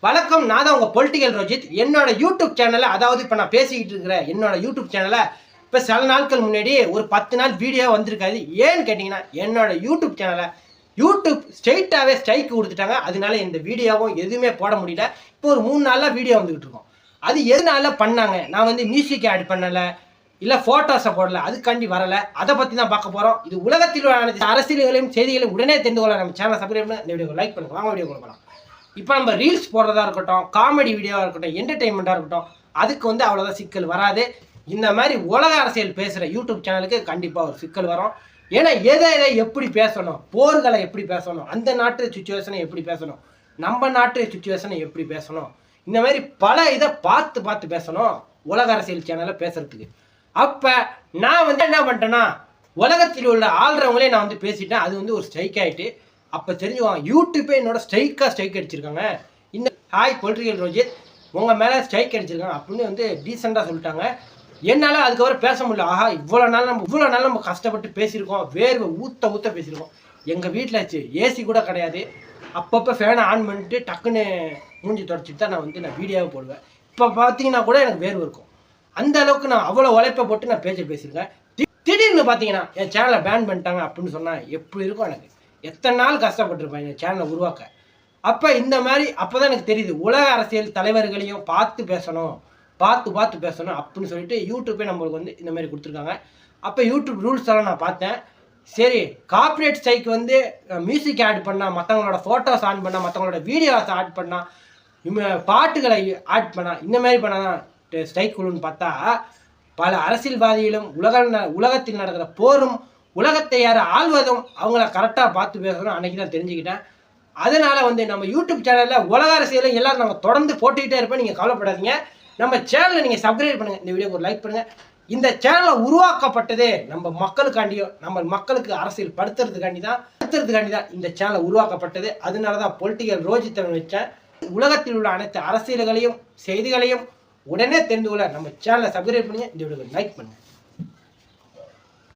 வணக்கம். நான் தான் உங்கள் பொலிட்டிக்கல் ரோஜித். என்னோட யூடியூப் சேனலை, அதாவது இப்போ நான் பேசிக்கிட்டு இருக்கிற என்னோட யூடியூப் சேனலை இப்போ சில நாட்கள் முன்னாடி ஒரு 10 நாள் வீடியோ வந்திருக்காது. ஏன்னு கேட்டிங்கன்னா, என்னோட யூடியூப் சேனலை யூடியூப் ஸ்ட்ரைட்டாகவே ஸ்ட்ரைக் கொடுத்துட்டாங்க. அதனால இந்த வீடியோவும் எதுவுமே போட முடியல. இப்போ ஒரு 3 நாளாக வீடியோ வந்துக்கிட்டு இருக்கோம். அது எதனால பண்ணாங்க? நான் வந்து மியூசிக் ஆட் பண்ணலை, இல்லை ஃபோட்டோஸை போடலை, அதுக்காண்டி வரலை. அதை பற்றி தான் பார்க்க போகிறோம். இது உலகத்தில் அரசியல்களையும் செய்திகளையும் உடனே தெரிந்து கொள்ள நம்ம சேனலை சப்ஸ்கிரைப் பண்ணி இந்த வீடியோ லைக் பண்ணுங்க. வாங்க வீடியோ கொடுக்கலாம். இப்போ நம்ம ரீல்ஸ் போடுறதா இருக்கட்டும், காமெடி வீடியோவாக இருக்கட்டும், என்டர்டெயின்மெண்ட்டாக இருக்கட்டும், அதுக்கு வந்து அவ்வளோதான் சிக்கல் வராது. இந்த மாதிரி உலக அரசியல் பேசுகிற யூடியூப் சேனலுக்கு கண்டிப்பாக ஒரு சிக்கல் வரும். ஏன்னா எதை எப்படி பேசணும், போர்களை எப்படி பேசணும், அந்த நாட்டு சுச்சுவேஷனை எப்படி பேசணும், நம்ம நாட்டு சுச்சுவேஷனை எப்படி பேசணும், இந்த மாதிரி பல இதை பார்த்து பேசணும் உலக அரசியல் சேனலை பேசுறதுக்கு. அப்போ நான் வந்து என்ன பண்ணிட்டேன்னா, உலகத்தில் உள்ள ஆள்றவங்களே நான் வந்து பேசிட்டேன். அது வந்து ஒரு ஸ்ட்ரைக் ஆகிட்டு அப்போ தெரிஞ்சுவாங்க, யூடியூப்பே என்னோட ஸ்ட்ரைக் அடிச்சிருக்காங்க. இந்த ஹாய் பொலிட்டிக்கல் ரோஜித், உங்கள் மேலே ஸ்ட்ரைக் அடிச்சிருக்காங்க அப்படின்னு வந்து டீசெண்டாக சொல்லிட்டாங்க. என்னால் அதுக்கப்புறம் பேச முடியல. ஆஹா, இவ்வளோ நாள் நம்ம கஷ்டப்பட்டு பேசியிருக்கோம், வேர்வை ஊற்ற பேசியிருக்கோம். எங்கள் வீட்டில் ஏசி கூட கிடையாது. அப்பப்போ ஃபேனை ஆன் பண்ணிட்டு டக்குன்னு மூஞ்சி தொடச்சிட்டு தான் நான் வீடியோவை போடுவேன். இப்போ பார்த்தீங்கன்னா கூட எனக்கு வேர்வை இருக்கும். அந்த அளவுக்கு நான் அவ்வளோ உழைப்பை போட்டு நான் பேசியிருக்கேன். திடீர்னு பார்த்தீங்கன்னா என் சேனலை பேன் பண்ணிட்டாங்க அப்படின்னு சொன்னால் எப்படி இருக்கும்? எனக்கு எத்தனை நாள் கஷ்டப்பட்டுருப்பேன் என் சேனலை உருவாக்க. அப்போ இந்த மாதிரி அப்போ தான் எனக்கு தெரியுது, உலக அரசியல் தலைவர்களையும் பார்த்து பேசணும் அப்படின்னு சொல்லிட்டு யூடியூப்பே நம்மளுக்கு வந்து இந்த மாதிரி கொடுத்துருக்காங்க. அப்போ யூடியூப் ரூல்ஸ் எல்லாம் நான் பார்த்தேன். சரி, கார்ப்பரேட் ஸ்ட்ரைக் வந்து மியூசிக் ஆட் பண்ணால், மற்றவங்களோட ஃபோட்டோஸ் ஆன் பண்ணால், மற்றவங்களோட வீடியோஸ் ஆட் பண்ணால், பாட்டுகளை ஆட் பண்ணால், இந்த மாதிரி பண்ணால் ஸ்ட்ரைக் குழுன்னு பார்த்தா, பல அரசியல்வாதிகளும் உலகத்தில் நடக்கிற போரும், உலகத்தை யார் ஆள்வதும் அவங்கள கரெக்டாக பார்த்து பேசணும் அன்றைக்கி தான் தெரிஞ்சுக்கிட்டேன். அதனால் வந்து நம்ம யூடியூப் சேனலில் உலக அரசியலும் எல்லோரும் நம்ம தொடர்ந்து போட்டுக்கிட்டே இருப்போம். நீங்கள் கவலைப்படாதீங்க. நம்ம சேனலை நீங்கள் சப்ஸ்கிரைப் பண்ணுங்கள், இந்த வீடியோக்கு ஒரு லைக் பண்ணுங்கள். இந்த சேனலை உருவாக்கப்பட்டதே நம்ம மக்களுக்காண்டியோ, நம்ம மக்களுக்கு அரசியல் படுத்துறதுக்காண்டி தான் இந்த சேனலை உருவாக்கப்பட்டது. அதனால தான் பொலிட்டிக்கல் ரோஜித்தை வச்சேன். உலகத்தில் உள்ள அனைத்து அரசியல்களையும் செய்திகளையும் உடனே தெரிந்து கொள்ள நம்ம சேனலை சப்ஸ்கிரைப் பண்ணுங்கள், இந்த வீடியோக்கு லைக் பண்ணுங்கள்.